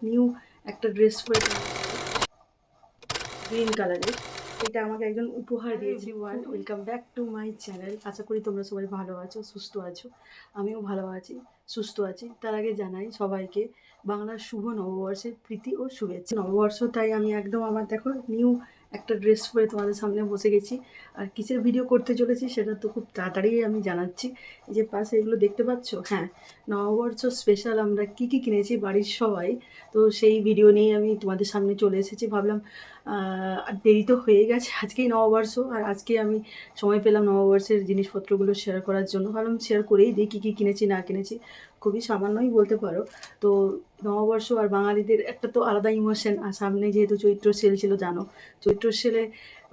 New একটা dress পরে green কালারের, এটা আমাকে একজন উপহার দিয়েছে। Everyone, welcome back to my channel. আশা করি তোমরা সবাই ভালো আছো, সুস্থ আছো। আমিও ভালো আছি, সুস্থ আছি। তার আগে জানাই সবাইকে বাংলার শুভ নববর্ষের প্রীতি ও শুভেচ্ছা। নববর্ষ, তাই আমি একদম আমার দেখো নিউ একটা ড্রেস পরে তোমাদের সামনে বসে গেছি। আর কিসের ভিডিও করতে চলেছি সেটা তো খুব তাড়াতাড়ি আমি জানাচ্ছি। এই যে পাশে এগুলো দেখতে পাচ্ছ, হ্যাঁ, নববর্ষ স্পেশাল আমরা কি কি কিনেছি বাড়ির সবাই, তো সেই ভিডিও নিয়ে আমি তোমাদের সামনে চলে এসেছি। ভাবলাম আর দেরি তো হয়ে গেছে, আজকেই নববর্ষ, আর আজকে আমি সময় পেলাম নববর্ষের জিনিসপত্রগুলো শেয়ার করার জন্য। ভাবলাম শেয়ার করেই দিই কী কী কিনেছি না কিনেছি। খুবই সামান্যই বলতে পারো। তো নববর্ষ আর বাঙালিদের একটা তো আলাদা ইমোশন। আর সামনে যেহেতু চৈত্র সেল ছিল, জানো চৈত্র সেলে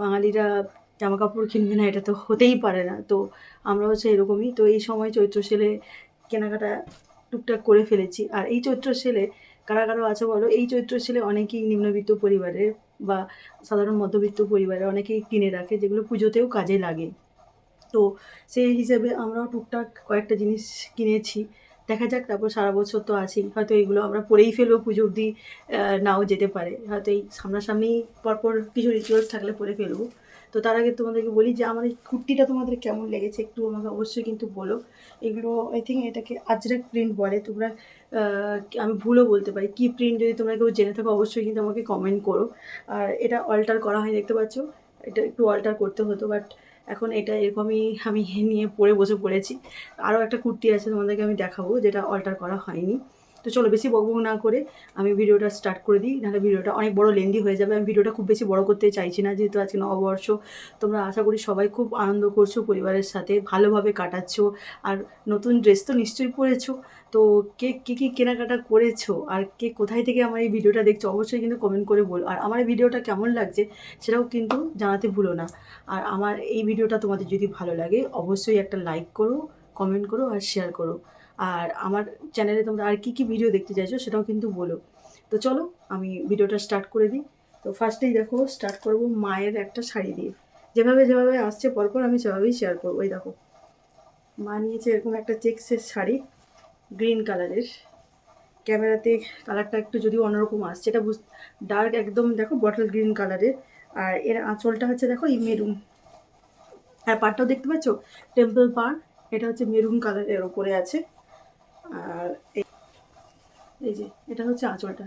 বাঙালিরা জামা কাপড় কিনবে না এটা তো হতেই পারে না। তো আমরা হচ্ছে এরকমই। তো এই সময় চৈত্র সেলে কেনাকাটা টুকটাক করে ফেলেছি। আর এই চৈত্র সেলে কারা কারা আছে বলো? এই চৈত্র সেলে অনেকেই নিম্নবিত্ত পরিবারের বা সাধারণ মধ্যবিত্ত পরিবারের অনেকেই কিনে রাখে, যেগুলো পুজোতেও কাজে লাগে। তো সেই হিসেবে আমরাও টুকটাক কয়েকটা জিনিস কিনেছি। দেখা যাক, তারপর সারা বছর তো আছেই, হয়তো এগুলো আমরা পরেই ফেলবো, পুজো অবধি নাও যেতে পারে, হয়তো এই সামনাসামনি পরপর কিছু রিচুয়ালস থাকলে পরে ফেলবো। তো তার আগে তোমাদেরকে বলি যে আমার এই কুর্তিটা তোমাদের কেমন লেগেছে একটু আমাকে অবশ্যই কিন্তু বলো। এগুলো আই থিঙ্ক এটাকে আজরাক প্রিন্ট বলে, তোমরা আমি ভুলও বলতে পারি। কী প্রিন্ট যদি তোমরা কেউ জেনে থাকো অবশ্যই কিন্তু আমাকে কমেন্ট করো। আর এটা অল্টার করা হয়, দেখতে পাচ্ছ, এটা একটু অল্টার করতে হতো, বাট এখন এটা এরকমই আমি নিয়ে পরে বসে পড়েছি। আরও একটা কুর্তি আছে তোমাদেরকে আমি দেখাবো, যেটা অল্টার করা হয়নি। তো চলো বেশি বকবক না করে আমি ভিডিওটা স্টার্ট করে দিই, নাহলে ভিডিওটা অনেক বড় লেন্দি হয়ে যাবে। আমি ভিডিওটা খুব বেশি বড় করতে চাইছি না, যেহেতু আজকে নববর্ষ। তোমরা আশা করি সবাই খুব আনন্দ করছো, পরিবারের সাথে ভালোভাবে কাটাচ্ছো। আর নতুন ড্রেস তো নিশ্চয়ই পরেছো। তো কে কী কী কেনাকাটা করেছো আর কে কোথায় থেকে আমার এই ভিডিওটা দেখছো অবশ্যই কিন্তু কমেন্ট করে বলো। আর আমার এই ভিডিওটা কেমন লাগছে সেটাও কিন্তু জানাতে ভুলো না। আর আমার এই ভিডিওটা তোমাদের যদি ভালো লাগে অবশ্যই একটা লাইক করো, কমেন্ট করো আর শেয়ার করো। আর আমার চ্যানেলে তোমরা আর কী কী ভিডিও দেখতে চাইছো সেটাও কিন্তু বলো। তো চলো আমি ভিডিওটা স্টার্ট করে দিই। তো ফার্স্টেই দেখো স্টার্ট করব মায়ের একটা শাড়ি দিয়ে। যেভাবে যেভাবে আসছে পরপর আমি সেভাবেই শেয়ার করবো। এই দেখো, মা নিয়েছে এরকম একটা চেক্সের শাড়ি, গ্রিন কালারের। ক্যামেরাতে কালারটা একটু যদিও অন্যরকম আসছে, এটা ডার্ক একদম দেখো বটল গ্রিন কালারের। আর এর আঁচলটা হচ্ছে দেখো এই মেরুন। আর পাড়টাও দেখতে পাচ্ছ, টেম্পল পাড়। এটা হচ্ছে মেরুন কালারের ওপরে আছে। আর এই যে এটা হচ্ছে আঁচলটা।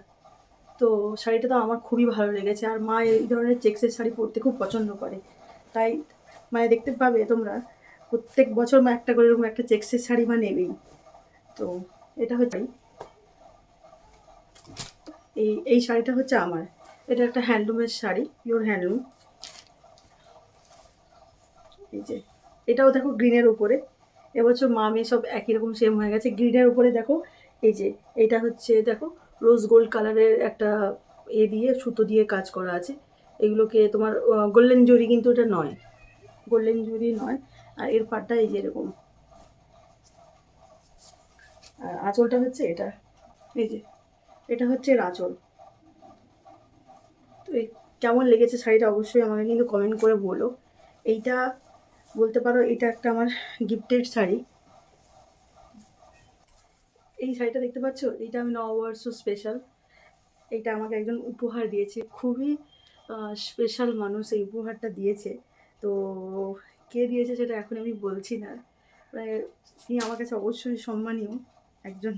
তো শাড়িটা তো আমার খুবই ভালো লেগেছে। আর মা এই ধরনের চেক্সের শাড়ি পরতে খুব পছন্দ করে, তাই মানে দেখতে পাবে তোমরা প্রত্যেক বছর মা একটা করে এরকম একটা চেক্সের শাড়ি মা নেবেই। তো এটা হচ্ছে এই শাড়িটা হচ্ছে আমার। এটা একটা হ্যান্ডলুমের শাড়ি, পিওর হ্যান্ডলুম। এই যে এটাও দেখো গ্রিনের উপরে। এবছর মা মেয়ে সব একই রকম সেম হয়ে গেছে, গ্রিনের উপরে দেখো। এই যে এটা হচ্ছে দেখো রোজ গোল্ড কালারের একটা দিয়ে সুতো দিয়ে কাজ করা আছে। এগুলোকে তোমার গোল্ডেন জরি, কিন্তু এটা নয়, গোল্ডেন জরি নয়। আর এর পাটটা এই যে এরকম। আর আঁচলটা হচ্ছে এটা। এই যে এটা হচ্ছে এর আঁচল। তো এই কেমন লেগেছে শাড়িটা অবশ্যই আমাকে কিন্তু কমেন্ট করে বলো। এইটা বলতে পারো এটা একটা আমার গিফটেড শাড়ি। এই শাড়িটা দেখতে পাচ্ছ, এইটা আমি নববর্ষ স্পেশাল, এইটা আমাকে একজন উপহার দিয়েছে। খুবই স্পেশাল মানুষ এই উপহারটা দিয়েছে। তো কে দিয়েছে সেটা এখন আমি বলছি না, মানে তিনি আমার কাছে অবশ্যই সম্মানীয় একজন,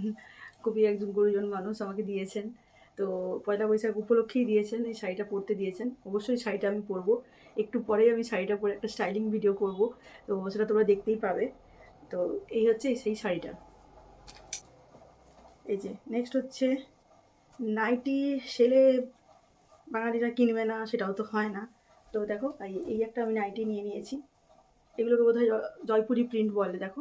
খুবই একজন গুরুজন মানুষ আমাকে দিয়েছেন। তো পয়লা বৈশাখ উপলক্ষেই দিয়েছেন, এই শাড়িটা পরতে দিয়েছেন। অবশ্যই শাড়িটা আমি পরবো, একটু পরেই আমি শাড়িটা পরে একটা স্টাইলিং ভিডিও করব। তো সেটা তোমরা দেখতেই পাবে। তো এই হচ্ছে সেই শাড়িটা। এই যে নেক্সট হচ্ছে নাইটি। সেলে বাঙালিরা কিনবে না সেটাও তো হয় না। তো দেখো এই একটা আমি নাইটি নিয়ে নিয়েছি। এগুলোকে বোধহয় জয়পুরি প্রিন্ট বলে। দেখো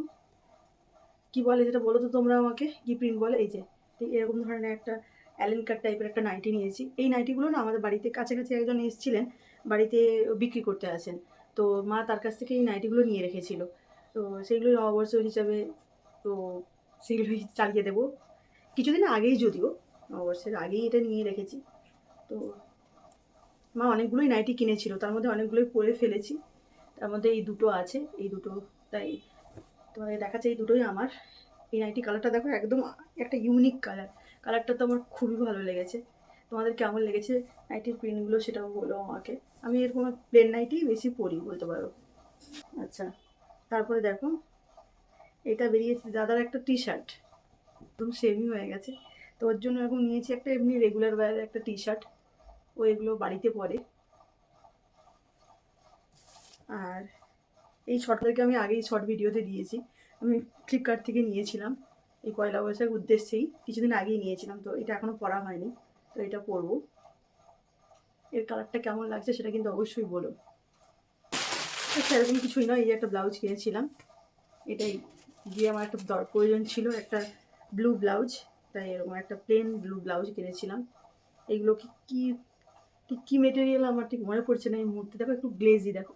কি বলে যেটা বলো তো তোমরা আমাকে, কি প্রিন্ট বলে। এই যে ঠিক এরকম ধরনের একটা অ্যালেন কাট টাইপের একটা নাইটি নিয়েছি। এই নাইটিগুলো না আমাদের বাড়িতে কাছাকাছি একজন এসেছিলেন, বাড়িতে বিক্রি করতে আসেন। তো মা তার কাছ থেকে এই নাইটিগুলো নিয়ে রেখেছিল। তো সেইগুলোই নববর্ষ হিসাবে, তো সেগুলোই চালিয়ে দেবো। কিছুদিন আগেই, যদিও নববর্ষের আগেই এটা নিয়ে রেখেছি। তো মা অনেকগুলোই নাইটি কিনেছিল, তার মধ্যে অনেকগুলোই পরে ফেলেছি। তার মধ্যে এই দুটো আছে, এই দুটো, তাই তোমাকে দেখাচ্ছে এই দুটোই আমার। এই নাইটি কালারটা দেখো একদম একটা ইউনিক কালার, কালারটা তো আমার খুবই ভালো লেগেছে। তোমাদের কেমন লেগেছে নাইটির প্রিন্টগুলো সেটাও বলো আমাকে। আমি এরকম প্লেন নাইটিই বেশি পরি বলতে পারো। আচ্ছা, তারপরে দেখো এটা বেরিয়েছে দাদার একটা টি শার্ট, একদম সেমই হয়ে গেছে। তো ওর জন্য এরকম নিয়েছি একটা এমনি রেগুলার ওয়্যারের একটা টি শার্ট, ও এগুলো বাড়িতে পরে। আর এই শর্টটাকে আমি আগেই শর্ট ভিডিওতে দিয়েছি, আমি ফ্লিপকার্ট থেকে নিয়েছিলাম এই পয়লা বৈশাখ উদ্দেশ্যেই, কিছুদিন আগেই নিয়েছিলাম। তো এটা এখনও পরা হয়নি, তো এটা পরবো। এর কালারটা কেমন লাগছে সেটা কিন্তু অবশ্যই বলো। সেরকম কিছুই নয়, এই যে একটা ব্লাউজ কিনেছিলাম, এটাই গিয়ে আমার একটা প্রয়োজন ছিল একটা ব্লু ব্লাউজ, তাই এরকম একটা প্লেন ব্লু ব্লাউজ কিনেছিলাম। এইগুলো কি ঠিক কী মেটেরিয়াল আমার ঠিক মনে পড়ছে না এই মুহূর্তে। দেখো একটু গ্লেজি, দেখো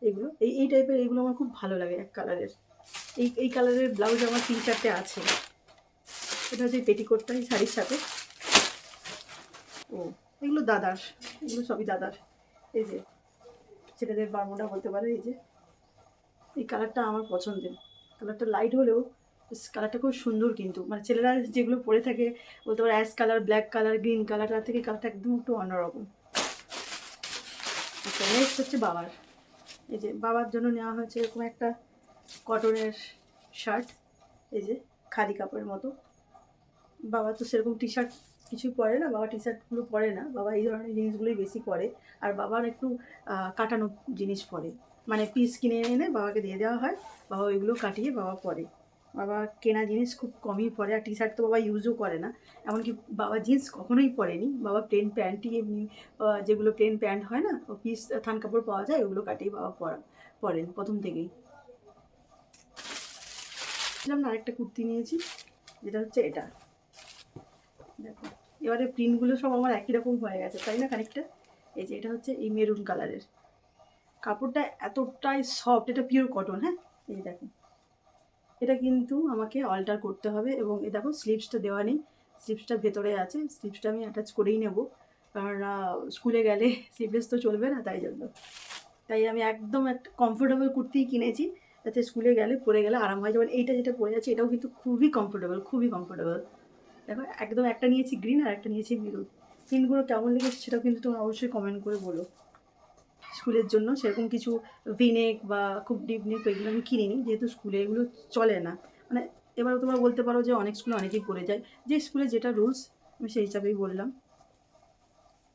এগুলো এই টাইপের, এগুলো আমার খুব ভালো লাগে এক কালারের। এই কালারের ব্লাউজ আমার 3-4টে আছে। এটা হচ্ছে পেটিকোটটা এই শাড়ির সাথে। ও এগুলো দাদার, এগুলো সবই দাদার। এই যে ছেলেদের বারমুডা বলতে পারে। এই যে এই কালারটা আমার পছন্দের, কালারটা লাইট হলেও কালারটা খুব সুন্দর, কিন্তু মানে ছেলেরা যেগুলো পরে থাকে বলতে পারে ash colour, black colour, green colour, তার থেকে কালারটা একদম একটু অন্যরকম। আচ্ছা, নেক্সট হচ্ছে বাবার। এই যে বাবার জন্য নেওয়া হয়েছে এরকম একটা কটনের শার্ট, এই যে খাদি কাপড়ের মতো। বাবা তো সেরকম টি শার্ট কিছুই পরে না, বাবা টি শার্টগুলো পরে না, বাবা এই ধরনের জিনিসগুলোই বেশি পরে। আর বাবার একটু কাটানো জিনিস পরে, মানে পিস কিনে এনে বাবাকে দিয়ে দেওয়া হয়, বাবা ওইগুলো কাটিয়ে বাবা পরে। বাবা কেনা জিনিস খুব কমই পরে, আর টি শার্ট তো বাবা ইউজও করে না। এমনকি বাবা জিন্স কখনোই পরেনি, বাবা প্লেন প্যান্টই এমনি যেগুলো প্লেন প্যান্ট হয় না, ও পিস থান কাপড় পাওয়া যায়, ওগুলো কাটিয়ে বাবা পরেন প্রথম থেকেই। না, আরেকটা কুর্তি নিয়েছি, যেটা হচ্ছে এটা দেখো। এবারে প্রিন্টগুলো সব আমার একই রকম হয়ে গেছে, তাই না খানিকটা। এই যে এটা হচ্ছে এই মেরুন কালারের, কাপড়টা এতটাই সফট, এটা পিওর কটন। হ্যাঁ, এই দেখো এটা কিন্তু আমাকে অল্টার করতে হবে, এবং এই দেখো স্লিভসটা দেওয়া নেই, স্লিভসটা ভেতরে আছে, স্লিভসটা আমি অ্যাটাচ করেই নেব, কারণ স্কুলে গেলে স্লিভলেস তো চলবে না, তাই জন্য। তাই আমি একদম একটা কমফোর্টেবল কুর্তিই কিনেছি, যাতে স্কুলে গেলে পরে গেলে আরাম হয়। যেমন এইটা যেটা পরে যাচ্ছে, এটাও কিন্তু খুবই কমফোর্টেবল, খুবই কমফোর্টেবল। দেখো একদম একটা নিয়েছি গ্রিন আর একটা নিয়েছি মেরুন। প্রিন্টগুলো কেমন লেগেছে সেটাও কিন্তু তোমরা অবশ্যই কমেন্ট করে বলো। স্কুলের জন্য সেরকম কিছু ভিনেক বা খুব ডিপ নেক এগুলো আমি কিনিনি, যেহেতু স্কুলে এগুলো চলে না। মানে এবার তোমরা বলতে পারো যে অনেক স্কুলে অনেকেই পড়ে যায়, যে স্কুলে যেটা রুলস আমি সেই হিসাবেই বললাম।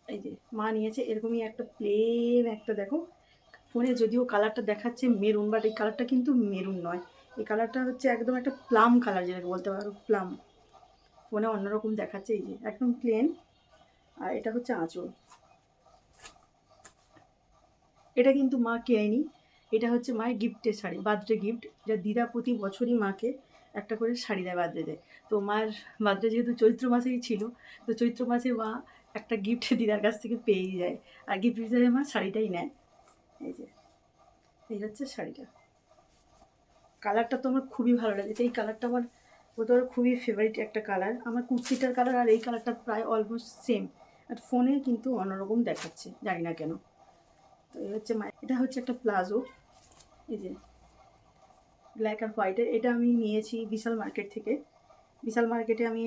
এই যে মা নিয়েছে এরকমই একটা প্লেন একটা, দেখো ফোনে যদিও কালারটা দেখাচ্ছে মেরুন, বাট এই কালারটা কিন্তু মেরুন নয়, এই কালারটা হচ্ছে একদম একটা প্লাম কালার, যেটাকে বলতে পারো প্লাম। ফোনে অন্যরকম দেখাচ্ছে, এই যে একদম প্লেন। আর এটা হচ্ছে আঁচল। এটা কিন্তু মা কেনেনি, এটা হচ্ছে মায়ের গিফটের শাড়ি, বার্থডে গিফট। যা দিদা প্রতি বছরই মাকে একটা করে শাড়ি দেয় বার্থডেতে। তো মায়ের বার্থডে যেহেতু চৈত্র মাসেই ছিল, তো চৈত্র মাসে মা একটা গিফট দিদার কাছ থেকে পেয়েই যায়, আর গিফট হিসেবে মা শাড়িটাই নেয়। এই যে এই হচ্ছে শাড়িটা, কালারটা তো আমার খুবই ভালো লেগেছে। এই কালারটা আমার বলতে পারো খুবই ফেভারিট একটা কালার। আমার কুর্তিটার কালার আর এই কালারটা প্রায় অলমোস্ট সেম, আর ফোনে কিন্তু অন্যরকম দেখাচ্ছে, জানি না কেন। তো এই হচ্ছে এটা হচ্ছে একটা প্লাজো, এই যে ব্ল্যাক আর হোয়াইটের। এটা আমি নিয়েছি বিশাল মার্কেট থেকে। বিশাল মার্কেটে আমি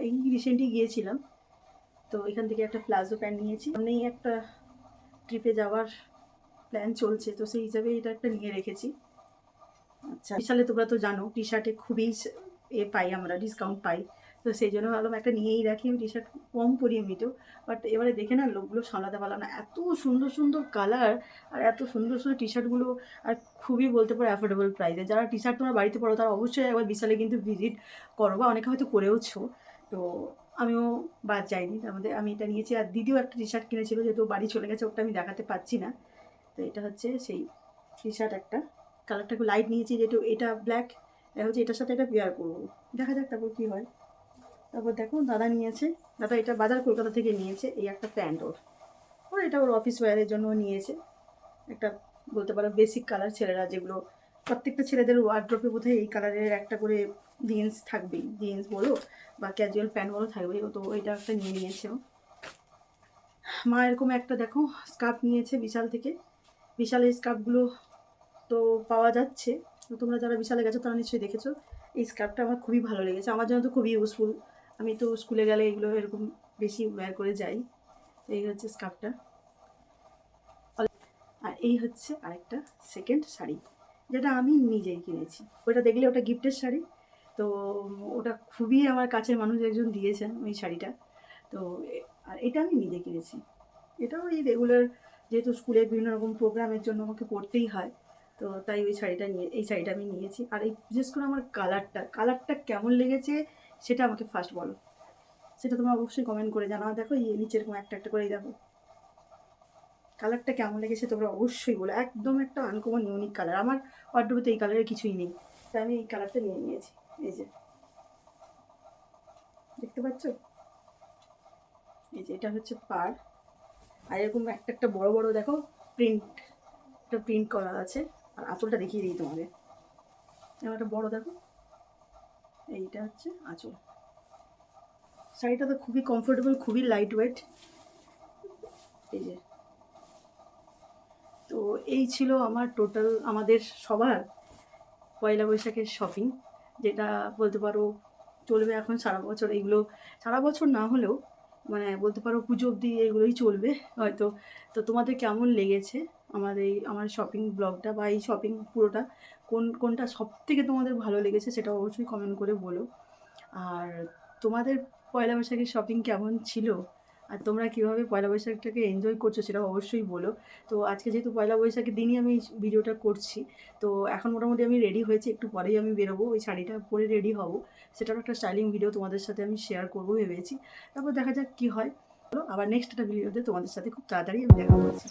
এই রিসেন্টলি গিয়েছিলাম, তো এখান থেকে একটা প্লাজো প্যান্ট নিয়েছি। সামনেই একটা ট্রিপে যাওয়ার প্ল্যান চলছে, তো সেই হিসাবে এটা একটা নিয়ে রেখেছি। আচ্ছা, বিশালে তোমরা তো জানো টি শার্টে খুবই পাই, আমরা ডিসকাউন্ট পাই, তো সেই জন্য ভাবলাম একটা নিয়েই রাখি। আমি টি শার্ট কম পরি এমনিতেও, বাট এবারে দেখে না লোকগুলো সামলাতে পারলাম না, এত সুন্দর সুন্দর কালার আর এত সুন্দর সুন্দর টি শার্টগুলো, আর খুবই বলতে পারো অ্যাফোর্ডেবল প্রাইসে। যারা টি শার্ট তোমার বাড়িতে পরো তারা অবশ্যই একবার বিশালে কিন্তু ভিজিট করো, বা অনেকে হয়তো করেওছো। তো আমিও বাদ যাইনি, তার মধ্যে আমি এটা নিয়েছি। আর দিদিও একটা টি শার্ট কিনেছিল, যেহেতু বাড়ি চলে গেছে, ওটা আমি দেখাতে পাচ্ছি না। তো এটা হচ্ছে সেই টি শার্ট একটা, কালারটা একটু লাইট নিয়েছি, যেহেতু এটা ব্ল্যাক, হচ্ছে এটার সাথে এটা পেয়ার করবো, দেখা যাক তারপর কী হয়। তারপর দেখো দাদা নিয়েছে, দাদা এটা বাজার কলকাতা থেকে নিয়েছে, এই একটা প্যান্ট ওর, এটা ওর অফিস ওয়্যারের জন্য নিয়েছে। একটা বলতে পারো বেসিক কালার, ছেলেরা যেগুলো প্রত্যেকটা ছেলেদের ওয়ার্ড্রপে বোধহয় এই কালারের একটা করে জিন্স থাকবেই, জিন্স বলো বা ক্যাজুয়াল প্যান্ট বলো থাকবেই, তো এটা একটা নিয়ে নিয়েছে। মা এরকম একটা দেখো স্কার্ফ নিয়েছে বিশাল থেকে। বিশাল এই স্কার্ফগুলো তো পাওয়া যাচ্ছে, তো তোমরা যারা বিশালে গেছো তারা নিশ্চয়ই দেখেছো। এই স্কার্ফটা আমার খুবই ভালো লেগেছে, আমার জন্য তো খুবই ইউজফুল। আমি তো স্কুলে গেলে এগুলো এরকম বেশি ওয়্যার করে যাই। তো এই হচ্ছে স্কার্ফটা। আর এই হচ্ছে আরেকটা সেকেন্ড শাড়ি, যেটা আমি নিজেই কিনেছি। ওটা দেখলে ওটা গিফটের শাড়ি। তো ওটা খুবই আমার কাছের মানুষ একজন দিয়েছেন ওই শাড়িটা। তো আর এটা আমি নিজে কিনেছি। এটাও এই রেগুলার, যেহেতু স্কুলে বিভিন্ন রকম প্রোগ্রামের জন্য আমাকে পরতেই হয়, তো তাই এই শাড়িটা আমি নিয়েছি। আর এই বিশেষ করে আমার কালারটা কেমন লেগেছে সেটা আমাকে ফার্স্ট বলো। সেটা তোমরা অবশ্যই কমেন্ট করে জানাও। দেখো এই নিচে এরকম একটা একটা করেই দেখো কালারটা কেমন লেগেছে, তোমরা অবশ্যই বলো। একদম একটা আনকমন ইউনিক কালার। আমার ওয়ার্ডরোবে তো এই কালারের কিছুই নেই, তাই আমি এই কালারটা নিয়ে নিয়েছি। এই যে দেখতে পাচ্ছ, এই যে এটা হচ্ছে পাড়। আর এরকম একটা একটা বড় বড় দেখো প্রিন্ট করা আছে। আর আঁচলটা দেখিয়ে দিই তোমাদের, এবার একটা বড় দেখো, এইটা হচ্ছে আঁচল। শাড়িটা তো খুবই কমফোর্টেবল, খুবই লাইট ওয়েট। এই যে, তো এই ছিল আমার টোটাল আমাদের সবার পয়লা বৈশাখের শপিং, যেটা বলতে পারো চলবে এখন সারা বছর। এইগুলো সারা বছর না হলেও মানে বলতে পারো পুজো অবধি এগুলোই চলবে হয়তো। তো তোমাদের কেমন লেগেছে আমার শপিং ব্লগটা বা এই শপিং পুরোটা, কোনটা সব থেকে তোমাদের ভালো লেগেছে সেটা অবশ্যই কমেন্ট করে বলো। আর তোমাদের পয়লা বৈশাখের শপিং কেমন ছিল, আর তোমরা কীভাবে পয়লা বৈশাখটাকে এনজয় করছো সেটা অবশ্যই বলো। তো আজকে যেহেতু পয়লা বৈশাখের দিনই আমি ভিডিওটা করছি, তো এখন মোটামুটি আমি রেডি হয়েছি, একটু পরেই আমি বেরোবো, ওই শাড়িটা পরে রেডি হব। সেটারও একটা স্টাইলিং ভিডিও তোমাদের সাথে আমি শেয়ার করবো ভেবেছি। তারপর দেখা যাক কী হয়। আবার নেক্সট একটা ভিডিওতে তোমাদের সাথে খুব তাড়াতাড়ি আমি দেখা করছি।